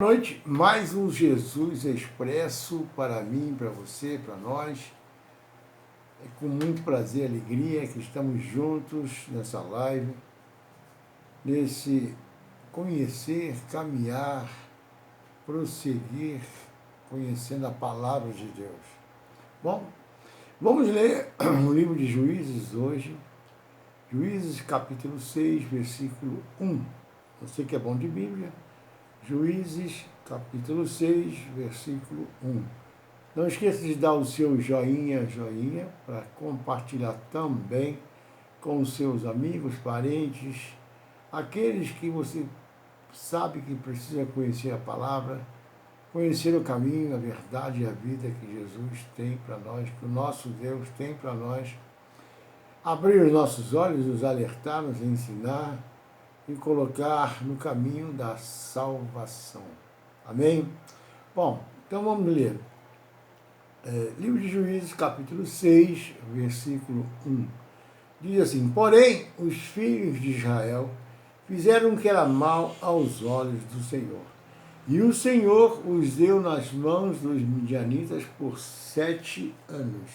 Boa noite, mais um Jesus Expresso para mim, para você, para nós. É com muito prazer e alegria que estamos juntos nessa live, nesse conhecer, caminhar, prosseguir, conhecendo a palavra de Deus. Bom, vamos ler o livro de Juízes hoje, Juízes capítulo 6, versículo 1. Você que é bom de Bíblia, Juízes, capítulo 6, versículo 1. Não esqueça de dar o seu joinha, para compartilhar também com os seus amigos, parentes, aqueles que você sabe que precisa conhecer a palavra, conhecer o caminho, a verdade e a vida que Jesus tem para nós, que o nosso Deus tem para nós, abrir os nossos olhos, nos alertar, nos ensinar, e colocar no caminho da salvação. Amém? Bom, então vamos ler. Livro de Juízes, capítulo 6, versículo 1. Diz assim: Porém, os filhos de Israel fizeram o que era mal aos olhos do Senhor. E o Senhor os deu nas mãos dos midianitas por 7 anos.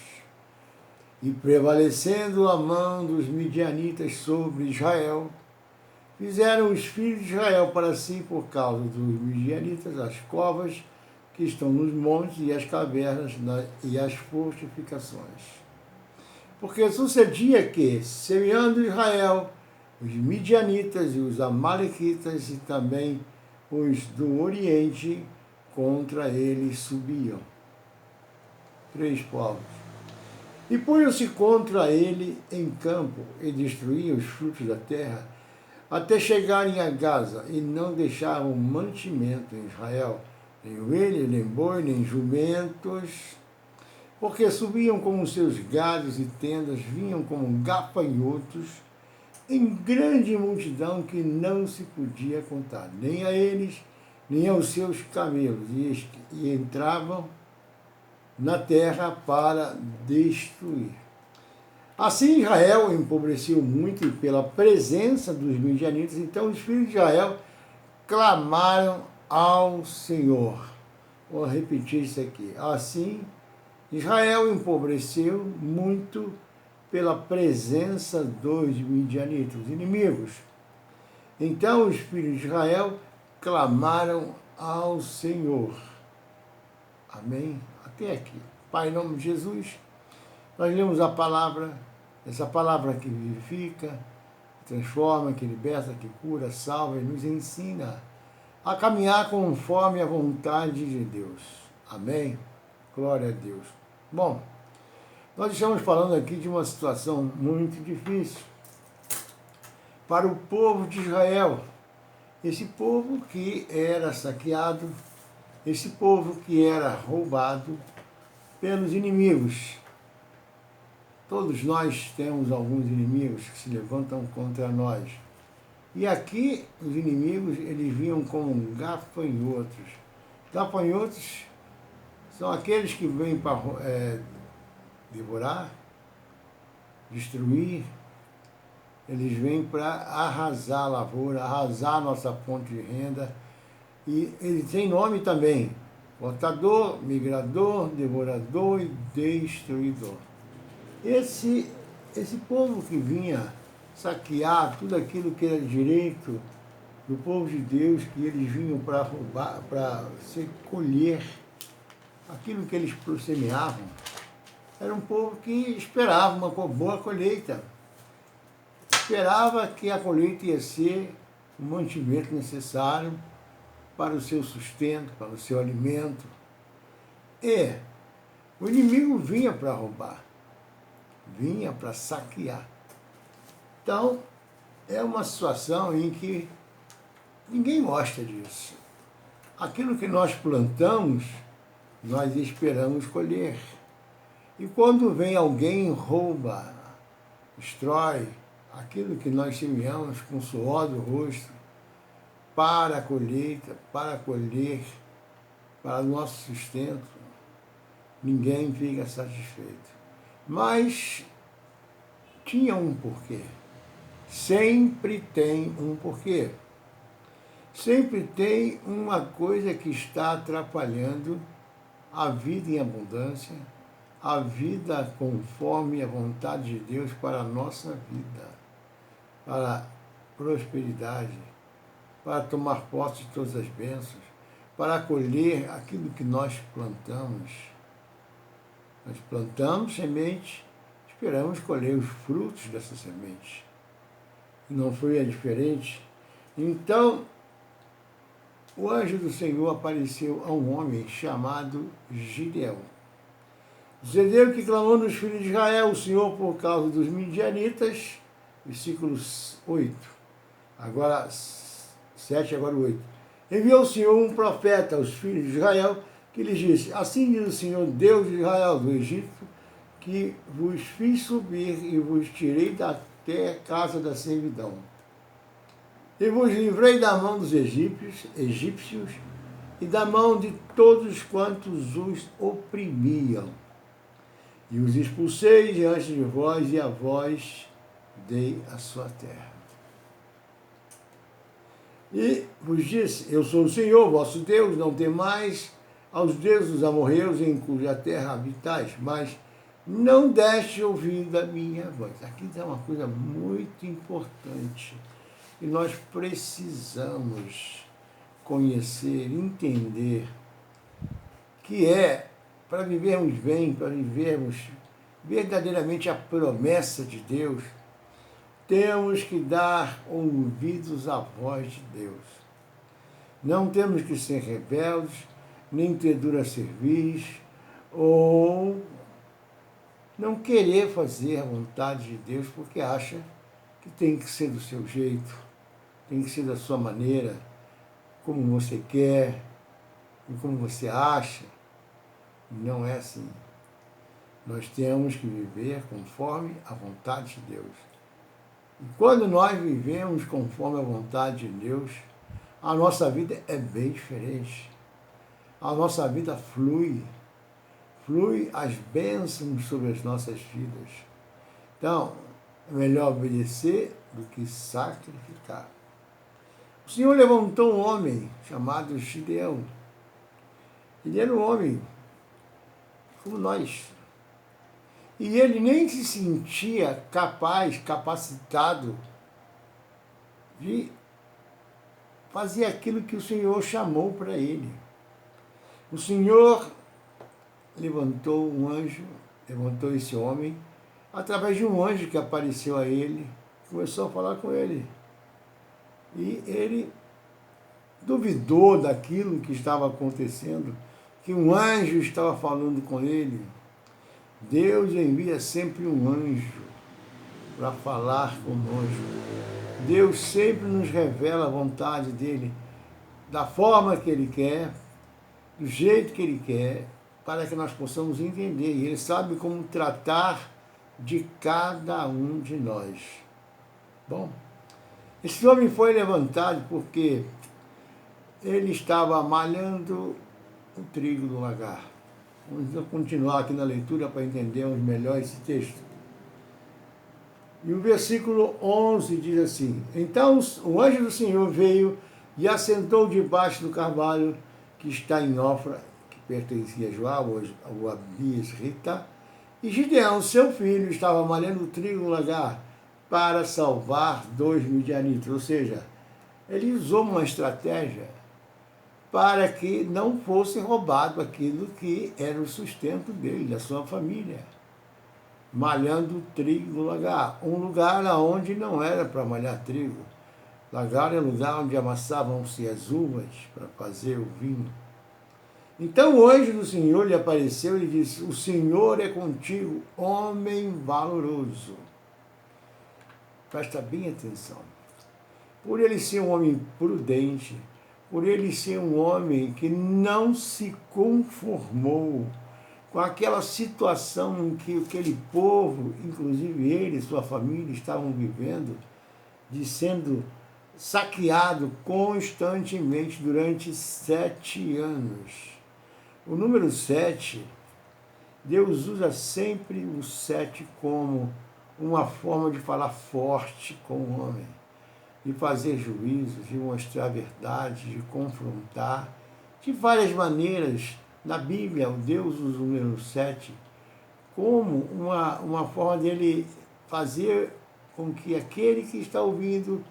E prevalecendo a mão dos midianitas sobre Israel, fizeram os filhos de Israel para si, por causa dos midianitas, as covas que estão nos montes e as cavernas e as fortificações. Porque sucedia que, semeando Israel, os midianitas e os amalequitas e também os do Oriente contra ele subiam. 3 povos. E punham-se contra ele em campo e destruíam os frutos da terra, até chegarem a Gaza, e não deixavam mantimento em Israel, nem ovelhas, nem boi, nem jumentos, porque subiam como seus gados e tendas, vinham como gafanhotos, em grande multidão que não se podia contar, nem a eles, nem aos seus camelos, e entravam na terra para destruir. Assim Israel empobreceu muito pela presença dos midianitas, então os filhos de Israel clamaram ao Senhor. Vou repetir isso aqui. Assim Israel empobreceu muito pela presença dos midianitas, os inimigos. Então os filhos de Israel clamaram ao Senhor. Amém? Até aqui. Pai, em nome de Jesus, nós lemos a palavra, essa palavra que vivifica, que transforma, que liberta, que cura, salva e nos ensina a caminhar conforme a vontade de Deus. Amém? Glória a Deus. Bom, nós estamos falando aqui de uma situação muito difícil para o povo de Israel. Esse povo que era saqueado, esse povo que era roubado pelos inimigos. Todos nós temos alguns inimigos que se levantam contra nós. E aqui, os inimigos, eles vinham como gafanhotos. Gafanhotos são aqueles que vêm para devorar, destruir. Eles vêm para arrasar a lavoura, arrasar a nossa fonte de renda. E ele tem nome também: cortador, migrador, devorador e destruidor. Esse povo que vinha saquear tudo aquilo que era direito do povo de Deus, que eles vinham para roubar, para se colher aquilo que eles semeavam, era um povo que esperava uma boa colheita. Esperava que a colheita ia ser o mantimento necessário para o seu sustento, para o seu alimento. E o inimigo vinha para roubar, vinha para saquear. Então, é uma situação em que ninguém gosta disso. Aquilo que nós plantamos, nós esperamos colher. E quando vem alguém, rouba, destrói aquilo que nós semeamos com o suor do rosto, para a colheita, para colher, para o nosso sustento, ninguém fica satisfeito. Mas tinha um porquê. Sempre tem um porquê. sempre tem uma coisa que está atrapalhando a vida em abundância, a vida conforme a vontade de Deus para a nossa vida, para a prosperidade, para tomar posse de todas as bênçãos, para colher aquilo que nós plantamos. Nós plantamos semente, esperamos colher os frutos dessa semente. Não foi diferente. Então, o anjo do Senhor apareceu a um homem chamado Gideão. Sucedeu que clamou nos filhos de Israel o Senhor por causa dos midianitas, versículo 8. Agora 7, agora 8. Enviou o Senhor um profeta aos filhos de Israel, que lhes disse: assim diz o Senhor, Deus de Israel, do Egito, que vos fiz subir e vos tirei da casa da servidão. E vos livrei da mão dos egípcios e da mão de todos quantos os oprimiam. E os expulsei diante de vós, e a vós dei a sua terra. E vos disse: eu sou o Senhor, vosso Deus, não temais aos deuses dos amorreus em cuja terra habitais, mas não deste ouvido a minha voz. Aqui tem uma coisa muito importante que nós precisamos conhecer, entender, que é, para vivermos bem, para vivermos verdadeiramente a promessa de Deus, temos que dar ouvidos à voz de Deus. Não temos que ser rebeldes, nem ter dura cerviz, ou não querer fazer a vontade de Deus porque acha que tem que ser do seu jeito, tem que ser da sua maneira, como você quer e como você acha. Não é assim. Nós temos que viver conforme a vontade de Deus. E quando nós vivemos conforme a vontade de Deus, a nossa vida é bem diferente. A nossa vida flui as bênçãos sobre as nossas vidas. Então, é melhor obedecer do que sacrificar. O Senhor levantou um homem chamado Gideão. Ele era um homem como nós. E ele nem se sentia capacitado de fazer aquilo que o Senhor chamou para ele. O Senhor levantou um anjo, levantou esse homem, através de um anjo que apareceu a ele, começou a falar com ele. E ele duvidou daquilo que estava acontecendo, que um anjo estava falando com ele. Deus envia sempre um anjo para falar conosco. Deus sempre nos revela a vontade dele, da forma que ele quer, do jeito que ele quer, para que nós possamos entender. E ele sabe como tratar de cada um de nós. Bom, esse homem foi levantado porque ele estava malhando o trigo do lagar. Vamos continuar aqui na leitura para entendermos melhor esse texto. E o versículo 11 diz assim: então o anjo do Senhor veio e assentou debaixo do carvalho que está em Ofra, que pertencia a Joab, ao Abiesrita, e Gideão, seu filho, estava malhando o trigo no lagar para salvar 2 midianitas. Ou seja, ele usou uma estratégia para que não fosse roubado aquilo que era o sustento dele, da sua família. Malhando trigo no lagar, um lugar onde não era para malhar trigo. Lagar é o lugar onde amassavam-se as uvas para fazer o vinho. Então o anjo do Senhor lhe apareceu e disse: o Senhor é contigo, homem valoroso. Presta bem atenção. Por ele ser um homem prudente, por ele ser um homem que não se conformou com aquela situação em que aquele povo, inclusive ele e sua família, estavam vivendo, de sendo saqueado constantemente durante 7 anos. O número 7, Deus usa sempre o 7 como uma forma de falar forte com o homem. de fazer juízo, de mostrar a verdade, de confrontar, de várias maneiras. Na Bíblia, o Deus usa o número 7 como uma forma dele fazer com que aquele que está ouvindo,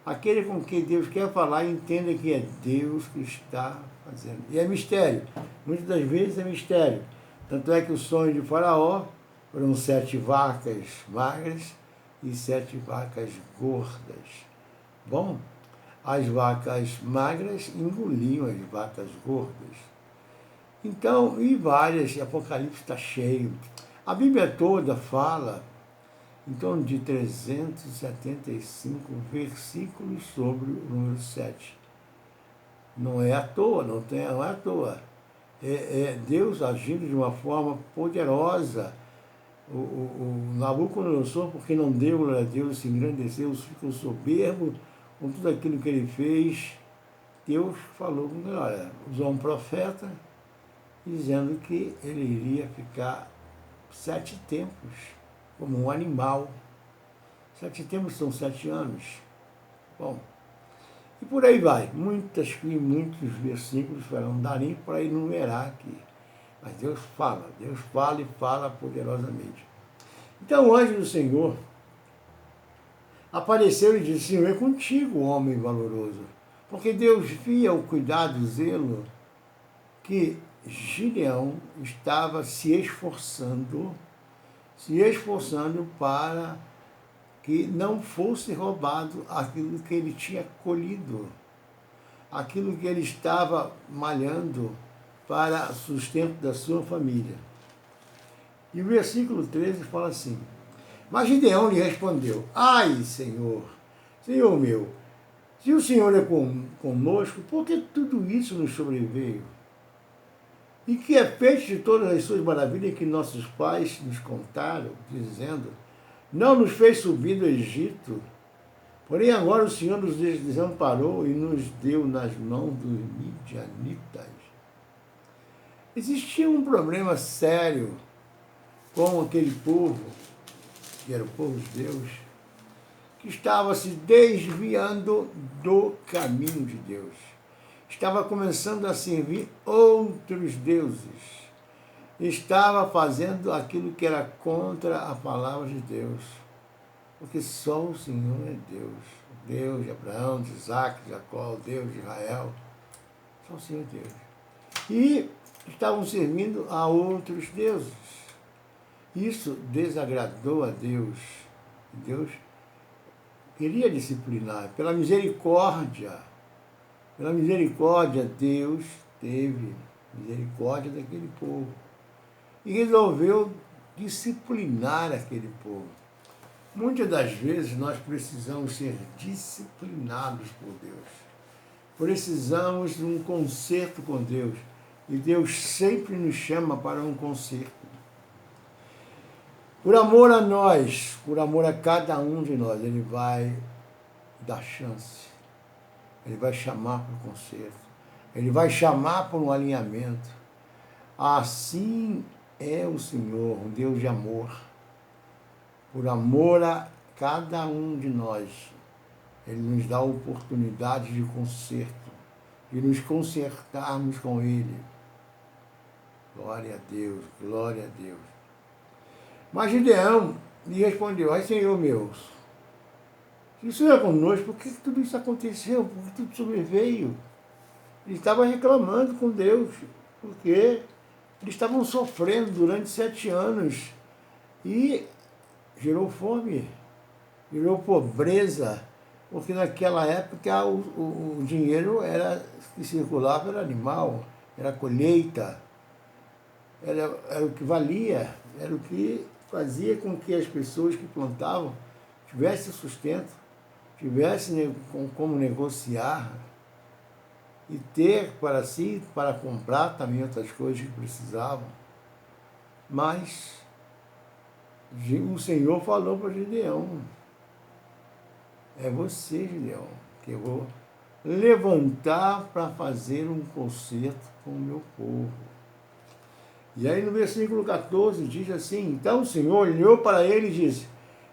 aquele com quem Deus quer falar, entenda que é Deus que está fazendo. E é mistério. Muitas das vezes é mistério. Tanto é que o sonho de Faraó foram 7 vacas magras e 7 vacas gordas. Bom, as vacas magras engoliam as vacas gordas. Então, e várias, Apocalipse está cheio. A Bíblia toda fala em torno de 375 versículos sobre o número 7. Não é à toa, não é à toa. É Deus agindo de uma forma poderosa. O Nabucodonosor, porque não deu glória a Deus, se engrandeceu, ficou soberbo com tudo aquilo que ele fez. Deus falou com ele, olha, usou um profeta, dizendo que ele iria ficar 7 tempos, como um animal. 7 tempos são 7 anos. Bom, e por aí vai. Muitos versículos para não dar nem para enumerar aqui. Mas Deus fala e fala poderosamente. Então o anjo do Senhor apareceu e disse, Senhor, é contigo, homem valoroso. Porque Deus via o cuidado, o zelo que Gideão estava se esforçando para que não fosse roubado aquilo que ele tinha colhido, aquilo que ele estava malhando para sustento da sua família. E o versículo 13 fala assim, mas Gideão lhe respondeu, ai, Senhor meu, se o Senhor é conosco, por que tudo isso nos sobreveio? E que é feito de todas as suas maravilhas que nossos pais nos contaram, dizendo, não nos fez subir do Egito, porém agora o Senhor nos desamparou e nos deu nas mãos dos midianitas. Existia um problema sério com aquele povo, que era o povo de Deus, que estava se desviando do caminho de Deus. Estava começando a servir outros deuses. Estava fazendo aquilo que era contra a palavra de Deus. Porque só o Senhor é Deus. O Deus de Abraão, de Isaac, de Jacó, o Deus de Israel. Só o Senhor é Deus. E estavam servindo a outros deuses. Isso desagradou a Deus. Deus queria disciplinar. Pela misericórdia, Deus teve misericórdia daquele povo. E resolveu disciplinar aquele povo. Muitas das vezes nós precisamos ser disciplinados por Deus. Precisamos de um conserto com Deus. E Deus sempre nos chama para um conserto. Por amor a nós, por amor a cada um de nós, Ele vai dar chance. Ele vai chamar para o conserto. Ele vai chamar para um alinhamento. Assim é o Senhor, um Deus de amor. Por amor a cada um de nós, Ele nos dá a oportunidade de conserto, de nos consertarmos com Ele. Glória a Deus, glória a Deus. Mas Gideão lhe respondeu, ai Senhor meu, se o Senhor é conosco, por que tudo isso aconteceu? Por que tudo sobreveio? Ele estava reclamando com Deus, porque eles estavam sofrendo durante 7 anos e gerou fome, gerou pobreza, porque naquela época o dinheiro que circulava era animal, era colheita, era o que valia, era o que fazia com que as pessoas que plantavam tivessem sustento, tivessem como negociar e ter para si, para comprar também outras coisas que precisavam. Mas o Senhor falou para Gideão, é você, Gideão, que eu vou levantar para fazer um concerto com o meu povo. E aí no versículo 14 diz assim, então o Senhor olhou para ele e disse,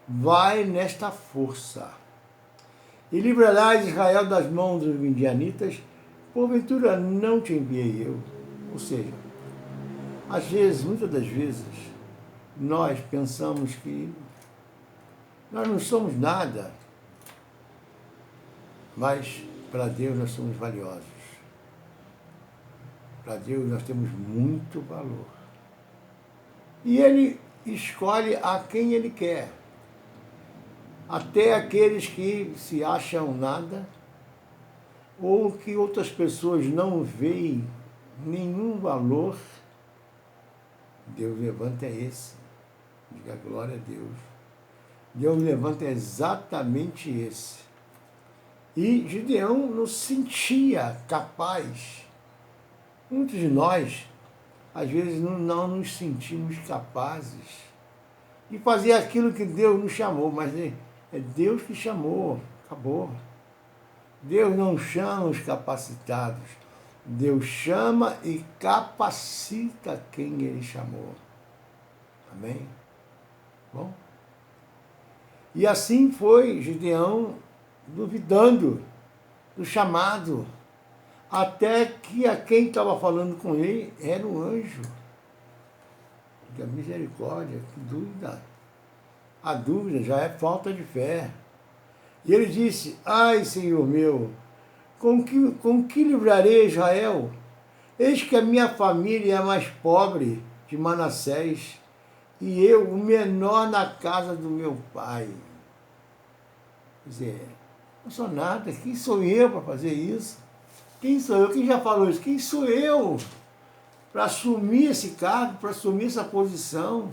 vai nesta força e livrarás Israel das mãos dos midianitas, porventura não te enviei eu. Ou seja, às vezes, muitas das vezes, nós pensamos que nós não somos nada, mas para Deus nós somos valiosos. Para Deus nós temos muito valor. E Ele escolhe a quem Ele quer. Até aqueles que se acham nada, ou que outras pessoas não veem nenhum valor, Deus levanta esse. Diga glória a Deus. Deus levanta exatamente esse. E Gideão não se sentia capaz. Muitos de nós, às vezes, não nos sentimos capazes de fazer aquilo que Deus nos chamou, mas é Deus que chamou, acabou. Deus não chama os capacitados, Deus chama e capacita quem Ele chamou. Amém? Bom? E assim foi Gideão duvidando do chamado, até que a quem estava falando com ele era um anjo. Que a misericórdia, que dúvida. A dúvida já é falta de fé. E ele disse, ai, Senhor meu, com que livrarei Israel? Eis que a minha família é a mais pobre de Manassés, e eu, o menor na casa do meu pai. Quer dizer, não sou nada, quem sou eu para fazer isso? Quem sou eu? Quem já falou isso? Quem sou eu para assumir esse cargo, para assumir essa posição?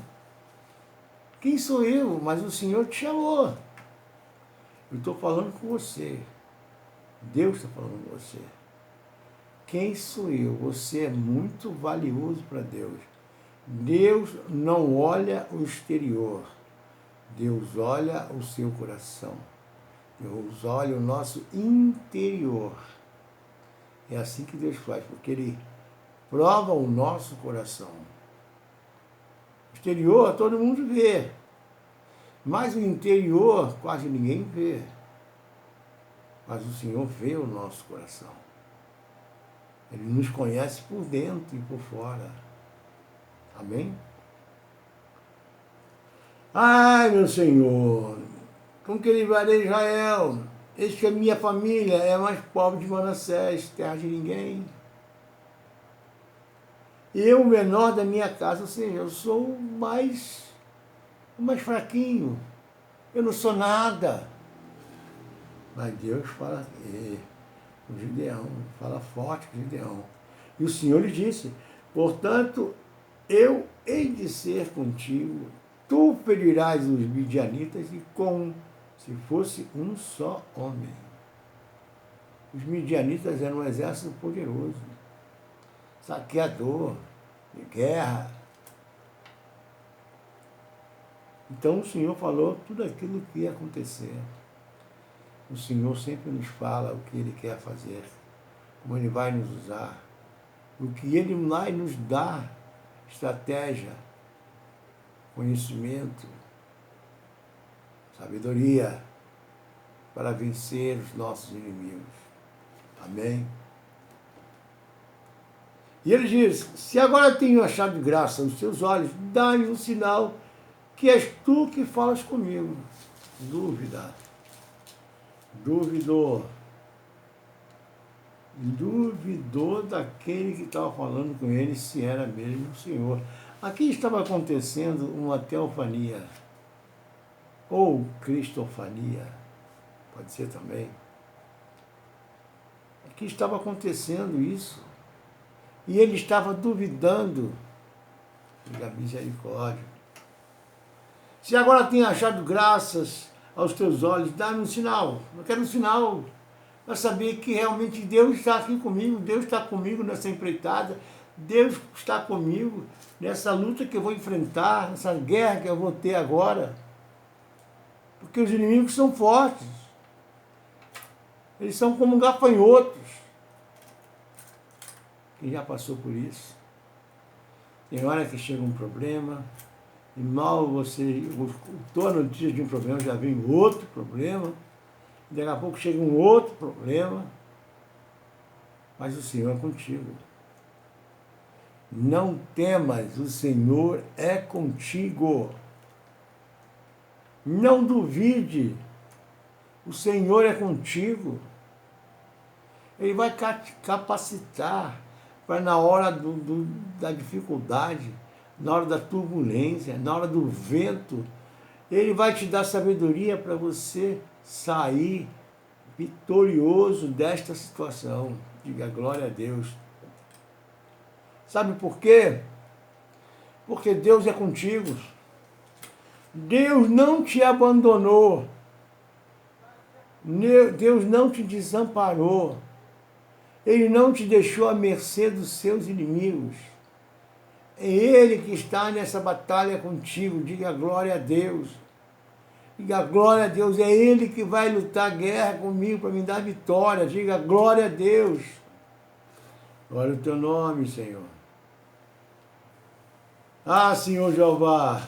Quem sou eu? Mas o Senhor te chamou. Eu estou falando com você. Deus está falando com você. Quem sou eu? Você é muito valioso para Deus. Deus não olha o exterior. Deus olha o seu coração. Deus olha o nosso interior. É assim que Deus faz, porque Ele prova o nosso coração. O exterior todo mundo vê, mas o interior quase ninguém vê. Mas o Senhor vê o nosso coração. Ele nos conhece por dentro e por fora. Amém? Ai, meu Senhor, com que livrarei Israel? Eis que a minha família é a mais pobre de Manassés, terra de ninguém. Eu, o menor da minha casa, ou seja, eu sou o mais fraquinho. Eu não sou nada. Mas Deus fala com Gideão, fala forte com Gideão. E o Senhor lhe disse, portanto, eu hei de ser contigo, tu ferirás os midianitas e como se fosse um só homem. Os midianitas eram um exército poderoso, saqueador, de guerra. Então o Senhor falou tudo aquilo que ia acontecer. O Senhor sempre nos fala o que Ele quer fazer, como Ele vai nos usar, o que Ele vai nos dar, estratégia, conhecimento, sabedoria, para vencer os nossos inimigos. Amém? E ele diz, se agora tenho achado graça nos teus olhos, dá-me um sinal que és tu que falas comigo. Dúvida. Duvidou daquele que estava falando com ele, se era mesmo o Senhor. Aqui estava acontecendo uma teofania, ou cristofania, pode ser também. Aqui estava acontecendo isso, e ele estava duvidando da misericórdia. Se agora tenho achado graças aos teus olhos, dá-me um sinal. Eu quero um sinal para saber que realmente Deus está aqui comigo, Deus está comigo nessa empreitada, Deus está comigo nessa luta que eu vou enfrentar, nessa guerra que eu vou ter agora. Porque os inimigos são fortes. Eles são como gafanhotos. Quem já passou por isso? Tem hora que chega um problema, e mal você, estou a notícia de um problema, já vem outro problema, Daqui a pouco chega um outro problema, mas o Senhor é contigo. Não temas, o Senhor é contigo. Não duvide, o Senhor é contigo. Ele vai te capacitar para na hora da dificuldade, na hora da turbulência, na hora do vento, Ele vai te dar sabedoria para você sair vitorioso desta situação. Diga glória a Deus. Sabe por quê? Porque Deus é contigo. Deus não te abandonou. Deus não te desamparou. Ele não te deixou à mercê dos seus inimigos. É Ele que está nessa batalha contigo. Diga glória a Deus. Diga glória a Deus. É Ele que vai lutar a guerra comigo para me dar vitória. Diga glória a Deus. Glória ao teu nome, Senhor. Ah, Senhor Jeová,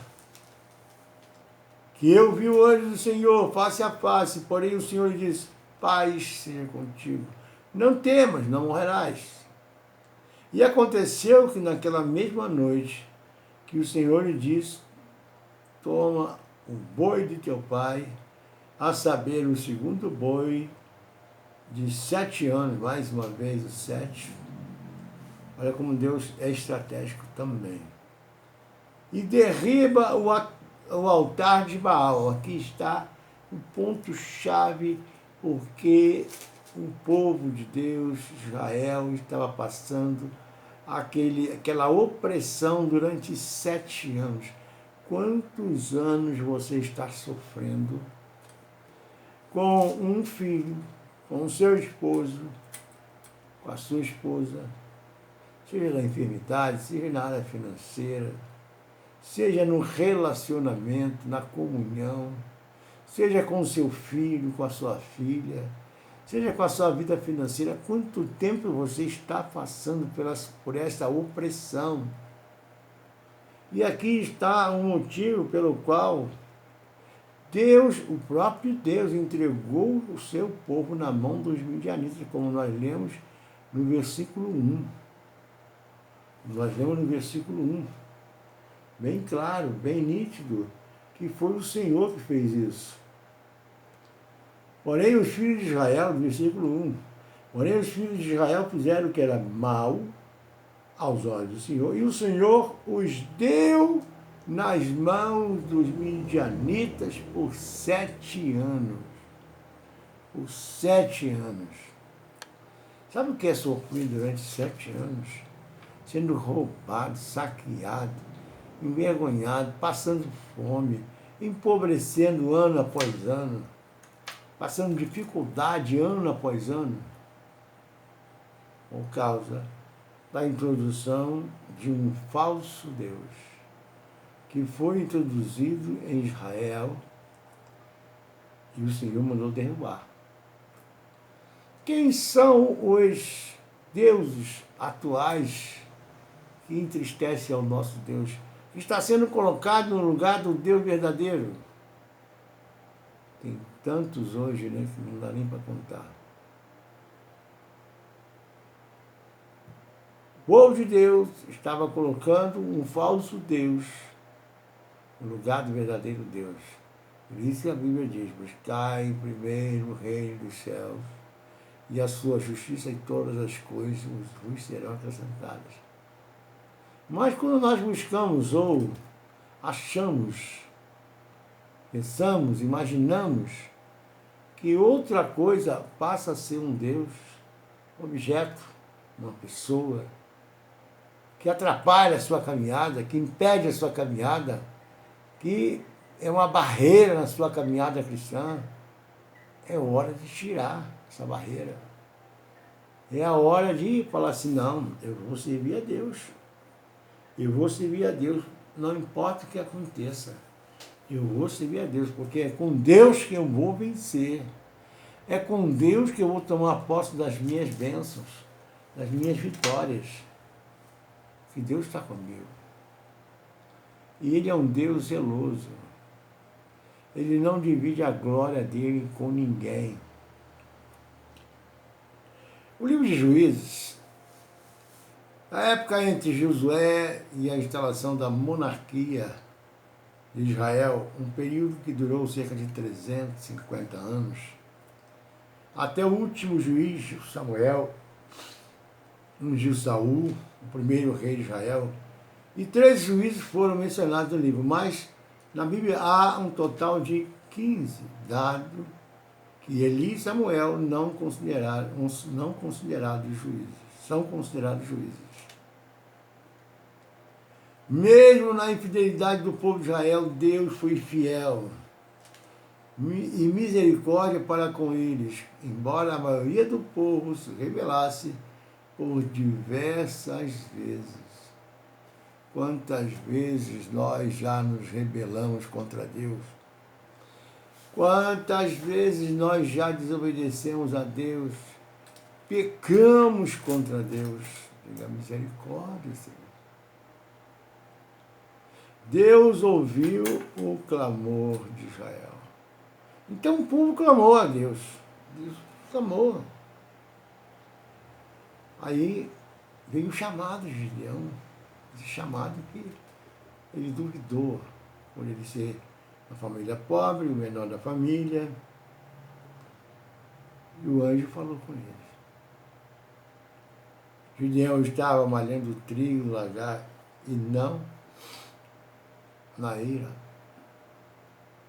que eu vi o anjo do Senhor face a face, porém o Senhor disse, paz seja contigo. Não temas, não morrerás. E aconteceu que naquela mesma noite, que o Senhor lhe disse, toma o boi de teu pai, a saber, o segundo boi de 7 anos, mais uma vez o 7. Olha como Deus é estratégico também. E derriba o altar de Baal. Aqui está o ponto-chave, porque o povo de Deus, Israel, estava passando aquela opressão durante 7 anos. Quantos anos você está sofrendo com um filho, com o seu esposo, com a sua esposa, seja na enfermidade, seja na área financeira, seja no relacionamento, na comunhão, seja com o seu filho, com a sua filha, seja com a sua vida financeira, quanto tempo você está passando por essa opressão? E aqui está um motivo pelo qual Deus, o próprio Deus, entregou o seu povo na mão dos midianitas, como nós lemos no versículo 1. Nós lemos no versículo 1. Bem claro, bem nítido, que foi o Senhor que fez isso. Porém, os filhos de Israel, no versículo 1, porém os filhos de Israel fizeram o que era mal aos olhos do Senhor, e o Senhor os deu nas mãos dos midianitas por 7 anos. Por 7 anos. Sabe o que é sofrer durante 7 anos? Sendo roubado, saqueado, envergonhado, passando fome, empobrecendo ano após ano, passando dificuldade ano após ano, por causa da introdução de um falso Deus, que foi introduzido em Israel e o Senhor mandou derrubar. Quem são os deuses atuais que entristecem ao nosso Deus, que está sendo colocado no lugar do Deus verdadeiro? Tem tantos hoje, né, que não dá nem para contar. O povo de Deus estava colocando um falso Deus no lugar do verdadeiro Deus. Por isso que a Bíblia diz, buscai primeiro o reino dos céus e a sua justiça, e todas as coisas vos serão acrescentadas. Mas quando nós buscamos ou achamos, pensamos, imaginamos que outra coisa passa a ser um Deus, objeto, uma pessoa, que atrapalha a sua caminhada, que impede a sua caminhada, que é uma barreira na sua caminhada cristã, é hora de tirar essa barreira. É a hora de falar assim, não, eu vou servir a Deus. Eu vou servir a Deus, não importa o que aconteça. Eu vou servir a Deus, porque é com Deus que eu vou vencer. É com Deus que eu vou tomar posse das minhas bênçãos, das minhas vitórias. Que Deus está comigo. E Ele é um Deus zeloso. Ele não divide a glória dele com ninguém. O livro de Juízes, a época entre Josué e a instalação da monarquia de Israel, um período que durou cerca de 350 anos, até o último juiz, Samuel, ungiu Saul, o primeiro rei de Israel, e 13 juízes foram mencionados no livro, mas na Bíblia há um total de 15, dado que Eli e Samuel não considerados juízes, são considerados juízes. Mesmo na infidelidade do povo de Israel, Deus foi fiel e misericórdia para com eles, embora a maioria do povo se rebelasse por diversas vezes. Quantas vezes nós já nos rebelamos contra Deus? Quantas vezes nós já desobedecemos a Deus? Pecamos contra Deus? Diga misericórdia, Senhor. Deus ouviu o clamor de Israel. Então o povo clamou a Deus. Deus clamou. Aí veio o chamado de Gideão. Esse chamado que ele duvidou por ele ser uma família pobre, o menor da família. E o anjo falou com ele. Gideão estava malhando trigo no lagar e não na eira.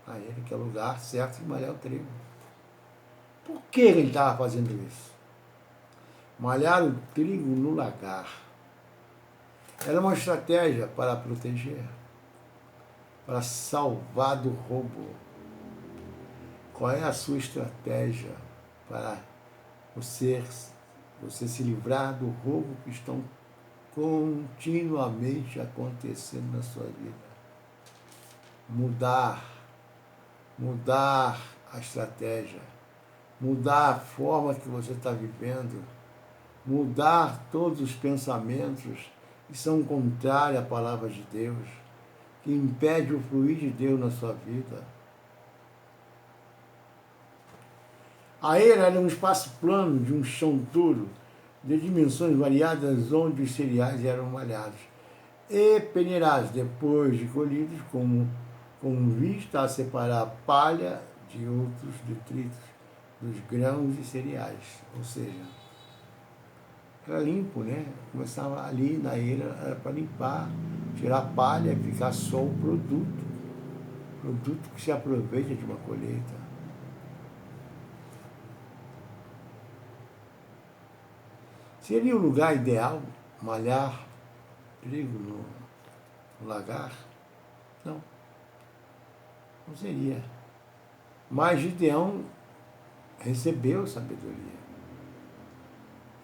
Na eira, que é o lugar certo de malhar o trigo. Por que ele estava fazendo isso? Malhar o trigo no lagar era uma estratégia para proteger, para salvar do roubo. Qual é a sua estratégia para você se livrar do roubo que estão continuamente acontecendo na sua vida? Mudar a estratégia, mudar a forma que você está vivendo, mudar todos os pensamentos que são contrários à palavra de Deus, que impede o fluir de Deus na sua vida. A eira era um espaço plano de um chão duro, de dimensões variadas, onde os cereais eram malhados e peneirados depois de colhidos, com vista a separar a palha de outros detritos, dos grãos e cereais. Ou seja, era limpo, né? Começava ali na eira, era para limpar, tirar a palha e ficar só o produto que se aproveita de uma colheita. Seria o lugar ideal malhar trigo no lagar? Não. Não seria. Mas Gideão recebeu sabedoria.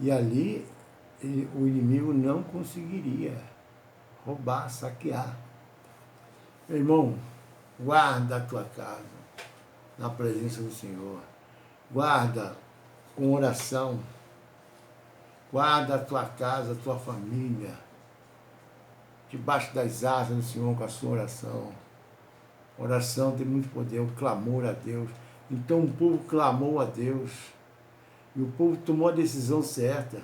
E ali o inimigo não conseguiria roubar, saquear. Meu irmão, guarda a tua casa na presença do Senhor. Guarda com oração. Guarda a tua casa, a tua família, debaixo das asas do Senhor com a sua oração. Oração tem muito poder, o clamor a Deus. Então o povo clamou a Deus. E o povo tomou a decisão certa.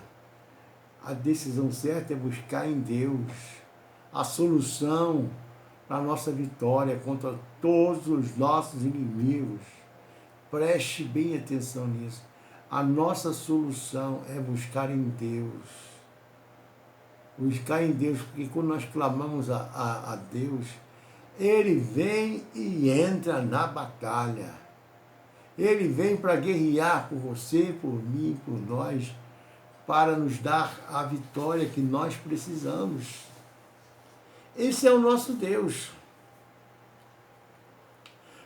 A decisão certa é buscar em Deus a solução para a nossa vitória contra todos os nossos inimigos. Preste bem atenção nisso. A nossa solução é buscar em Deus. Buscar em Deus, porque quando nós clamamos a Deus, Ele vem e entra na batalha. Ele vem para guerrear por você, por mim, por nós, para nos dar a vitória que nós precisamos. Esse é o nosso Deus.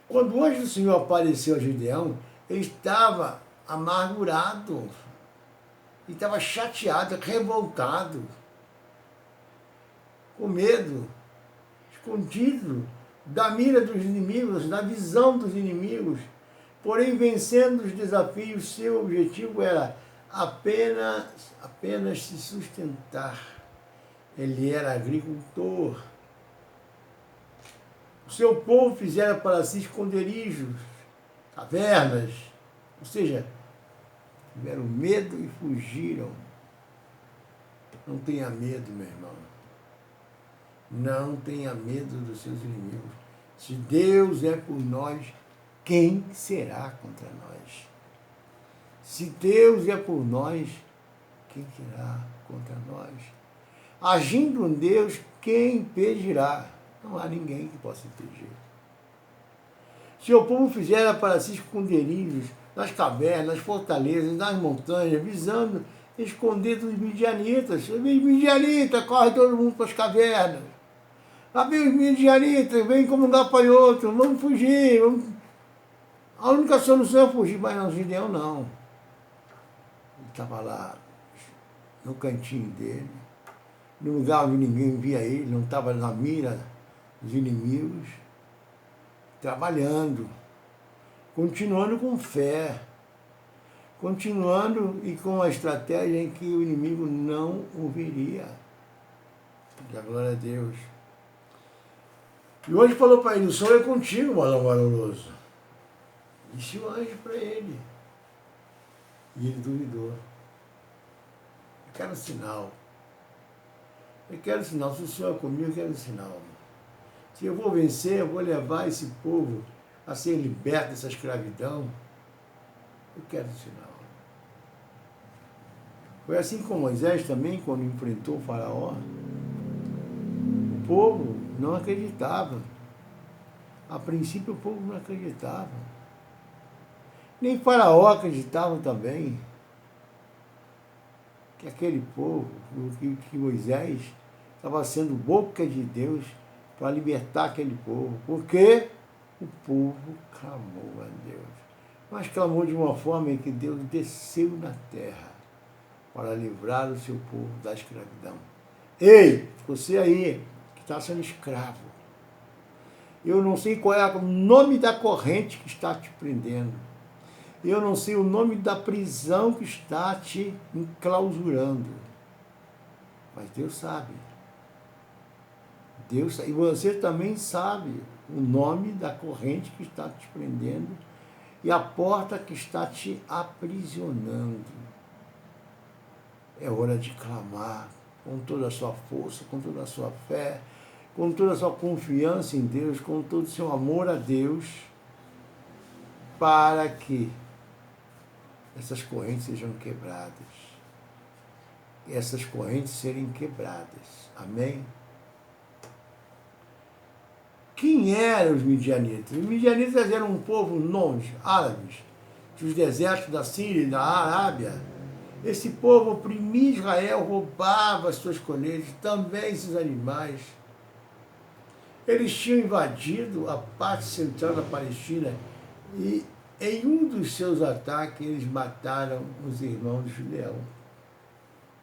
Quando o anjo do Senhor apareceu a Gideão, ele estava amargurado, ele estava chateado, revoltado, com medo, escondido da mira dos inimigos, da visão dos inimigos. Porém, vencendo os desafios, seu objetivo era apenas se sustentar. Ele era agricultor. O seu povo fizera para si esconderijos, cavernas, ou seja, tiveram medo e fugiram. Não tenha medo, meu irmão. Não tenha medo dos seus inimigos. Se Deus é por nós, quem será contra nós? Se Deus é por nós, quem será contra nós? Agindo em Deus, quem impedirá? Não há ninguém que possa impedir. Se o povo fizera para si esconderijos nas cavernas, nas fortalezas, nas montanhas, visando esconder dos midianitas. Vem midianita, corre todo mundo para as cavernas. Lá vem os midianitas, vem como um gafanhoto, vamos fugir. Vamos... A única solução é fugir, mas não, Gideão não. Ele estava lá no cantinho dele, no lugar onde ninguém via ele, não estava na mira dos inimigos, trabalhando, continuando com fé, continuando e com a estratégia em que o inimigo não o veria. Da glória a Deus. E hoje falou para ele, o Senhor é contigo, varão valoroso. Disse o anjo para ele. E ele duvidou. Eu quero um sinal. Eu quero um sinal. Se o Senhor é comigo, eu quero um sinal. Se eu vou vencer, eu vou levar esse povo a ser liberto dessa escravidão. Eu quero um sinal. Foi assim com Moisés também, quando enfrentou o faraó. O povo não acreditava. A princípio o povo não acreditava. Nem faraó acreditava também. Que aquele povo, que Moisés estava sendo boca de Deus para libertar aquele povo. Porque o povo clamou a Deus. Mas clamou de uma forma em que Deus desceu na terra para livrar o seu povo da escravidão. Ei, você aí, que está sendo escravo, eu não sei qual é o nome da corrente que está te prendendo. Eu não sei o nome da prisão que está te enclausurando. Mas Deus sabe. Deus sabe. E você também sabe o nome da corrente que está te prendendo e a porta que está te aprisionando. É hora de clamar com toda a sua força, com toda a sua fé, com toda a sua confiança em Deus, com todo o seu amor a Deus, para que essas correntes sejam quebradas. Essas correntes serem quebradas. Amém? Quem eram os midianitas? Os midianitas eram um povo nômade, árabes, dos desertos da Síria e da Arábia. Esse povo oprimia Israel, roubava as suas colheitas, também esses animais. Eles tinham invadido a parte central da Palestina e em um dos seus ataques eles mataram os irmãos de Gideão,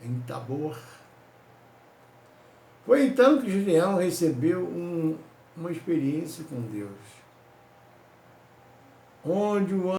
em Tabor. Foi então que Gideão recebeu uma experiência com Deus, onde o